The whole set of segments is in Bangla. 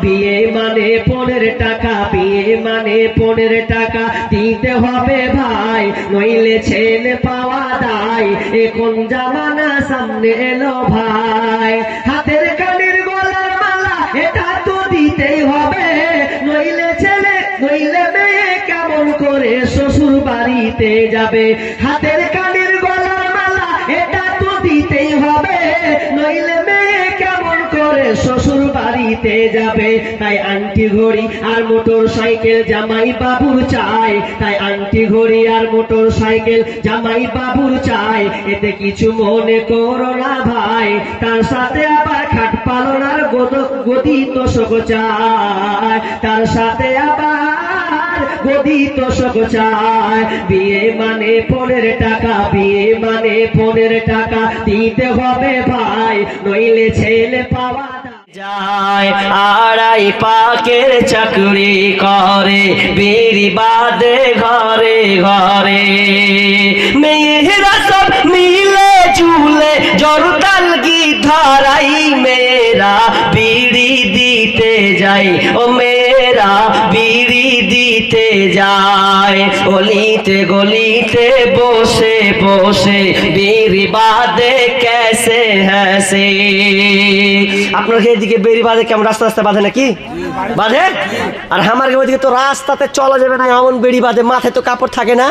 বিয়ে মানে 15 টাকা, বিয়ে মানে 15 টাকা দিতে হবে ভাই, নইলে ছেলে পাওয়া দায়। এ কোন জামানা সামনে এলো ভাই, হাতের কানের গলার মালা এটা তো দিতেই হবে, নইলে ছেলে নইলে মেয়ে কেমন করে শ্বশুর বাড়িতে যাবে। হাতের কানের গলার মালা এটা তো দিতেই হবে, নইলে মেয়ে কেমন করে শ্বশুর বাড়িতে যাবে। তাই আংটি ঘড়ি আর মোটর সাইকেল জামাই বাবুর চাই, তাই আংটি ঘড়ি আর মোটর সাইকেল জামাই বাবুর চাই। এতে কিছু মনে করো না ভাই, তার সাথে আবার খাট পালনার গদি তোষক চাই, তার সাথে আবার গদি তোষক চাই। বিয়ে মানে 15 টাকা, বিয়ে মানে 15 টাকা দিতে হবে ভাই, নইলে ছেলে পাওয়া যায়। আড়াই পাকের চাকরি করে বিড়ি বাদে ঘরে ঘরে, মেয়েরা সব মিলে চুলে জরতাল কি ধরাই, মেয়েরা বিড়ি দিতে যায়, ও মেয়েরা বিড়ি দিতে যায়। গলিতে গলিতে বসে বসে বিড়ি বাদে কেসে হাসে। আপনার এদিকে বেরি বাঁধে কেমন, রাস্তা রাস্তা বাঁধে নাকি? বাঁধে। আর আমার ওইদিকে তো রাস্তাতে চলা যাবে না, এমন বেড়ি বাঁধে। মাথায় তো কাপড় থাকে না,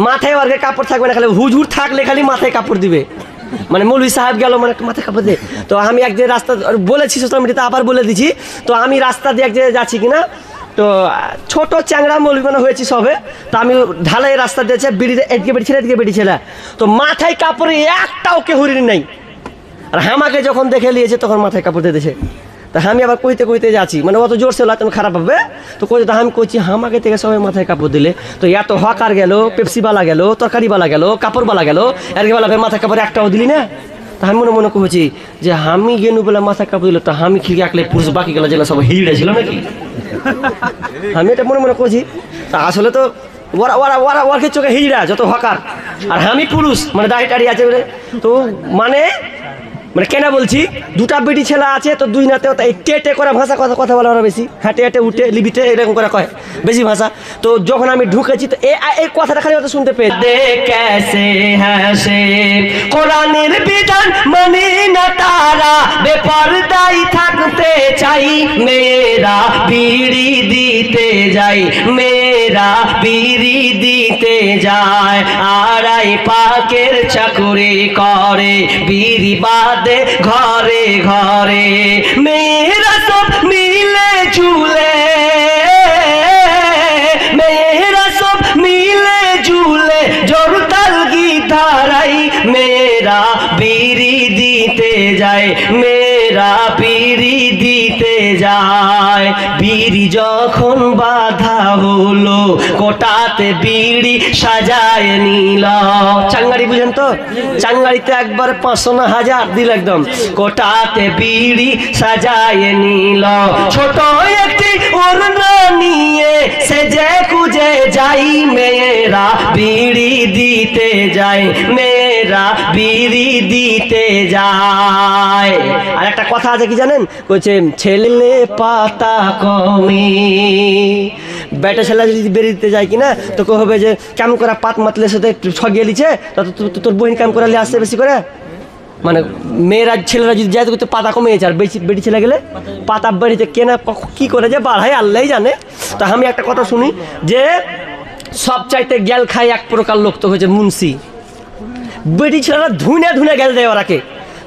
মাথায় আর কাপড় থাকবে না, খালি হুজুর থাকলে খালি মাথায় কাপড় দিবে। মানে মৌলভী সাহেব গেল মানে মাথায় কাপড় দিয়ে। তো আমি এক যে রাস্তা বলেছি সোশ্যাল মিডিয়াতে, আবার বলে দিচ্ছি। তো আমি রাস্তা দিয়ে এক জায়গায় যাচ্ছি কিনা, তো ছোট চ্যাংড়া মৌলভী মানে হয়েছি সবে। তো আমি ঢালাই রাস্তা দিয়েছে, বিড়ি এদিকে বেড়ি ছেলে এদিকে বেড়ি ছেলে, তো মাথায় কাপড়ে একটাও কে হরিণ নাই। আর আমাকে যখন দেখে নিয়েছে তখন মাথায় কাপড় দিয়েছে। তা আমি আবার কইতে কইতে যাচ্ছি, মানে অত জোরসে তুমি খারাপ হবে তো কইতে, আমি কইছি আমাকে থেকে সবাই মাথায় কাপড় দিলে। তো এত হকার গেল, পেপসিওয়ালা গেল, তরকারিওয়ালা গেল, কাপড়ওয়ালা গেল, এরকেওয়ালা মাথায় কাপড় একটাও দিলি না। তা আমি মনে মনে কইছি যে আমি গেনু বলে মাথায় কাপড় দিল, তা আমি খিলি একলে পুরুষ, বাকি গেল যেগুলো সব হিড়ে ছিল নাকি, আমি এটা মনে মনে কইছি। তা আসলে তো ওরা ওরা ওরা ওরকে চোখে হিড়া যত হকার, আর আমি পুরুষ, মানে দাড়ি টাড়ি আছে বলে। তো মানে মানে কেন বলছি, দুটা বেটি ছেলে আছে, তো দুই নাতে টেটে করে ভাষা কথা কথা বলা বেশি, হাঁটে হাঁটে উঠে লিবিতে এরকম করে কয় বেশি ভাষা। তো যখন আমি ঢুকেছি তো এই কথাটা খালি অত শুনতে পেয়ে কেসে হাসে, কোরআনের বিধান মানে না তারা, বেপরদাই থাকতে চাই, মেয়েরা বিড়ি দিতে যায়, মেয়েরা বিড়ি দিতে যায়। আড়াই পাকের চাকরি করে বিড়ি বাদে ঘরে ঘরে, মেয়েরা সব মিলে চুলে, মেয়েরা সব মিলে চুলে জরতাল কি ধারাই, মেয়েরা বিড়ি দিতে যায়, মেয়েরা বিড়ি দিতে যায়। বিড়ি যখন বাধা হলো কোটাতে বিড়ি সাজায় নিল, চাঙ্গাড়ি বুঝেন তো, চাঙ্গাড়িতে একবার 500 না 1000 দিল একদম, কোটাতে বিড়ি সাজায় নিল। ছোট একটি ওড়না নিয়ে সেজে খুঁজে যাই, মেয়েরা বিড়ি দিতে যায়, মেয়েরা বিড়ি দিতে যায়। আর একটা কথা আছে কি জানেন, কইছে ছেলে পাতা কমে, বেটা ছেলে যদি বেরিয়ে দিতে যায় কিনা তো হবে যে কেমন করে পাত মাতলে সাথে ঠগিয়ে লিছে, তোর বহিন কেমন করে আসছে বেশি করে। মানে মেয়েরা ছেলেরা যদি যায় তো পাতা কমে গেছে, আর বেশি বেটি ছেলে গেলে পাতা বেড়িতে কেনা কি করে যে বাড়ায় আল্লাহ জানে। তা আমি একটা কথা শুনি যে সব চাইতে গেল খায় এক প্রকার লোক, তো হয়েছে মুন্সি। বেটি ছেলেরা ধুনে ধুনে গেল দেয় ওরাকে,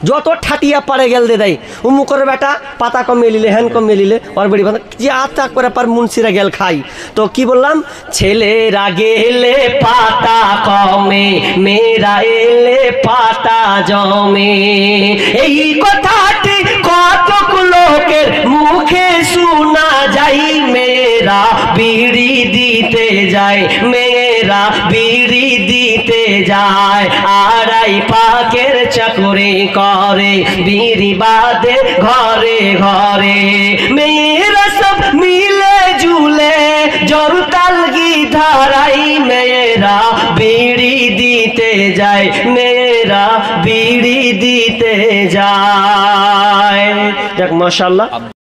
যত ঠাটিয়া পারে গেল দে দেয়। উমুকের বেটা পাতা কমে নিলে, হ্যান কমে নিলে ওর বেড়ি বাঁধা যে আত্মা করে পার মুন্সিরা গেল খাই। তো কি বললাম, ছেলেরা গেলে পাতা কমে, মেয়েরা এলে পাতা জমে। এই কথাটি কতক লোকের মুখে শোনা যাই, মেয়েরা বিড়ি দিতে যায়, মেয়েরা বিড়ি দিতে যায়। আড়াই পাকের চাকরি করে বিড়ি বাদে ঘরে ঘরে, মেয়েরা সব মিলে জুলে জরতাল কি ধারাই, মেয়েরা বিড়ি দিতে যায়, মেয়েরা একা বিড়ি দিতে যায়। দেখ মাশাআল্লাহ।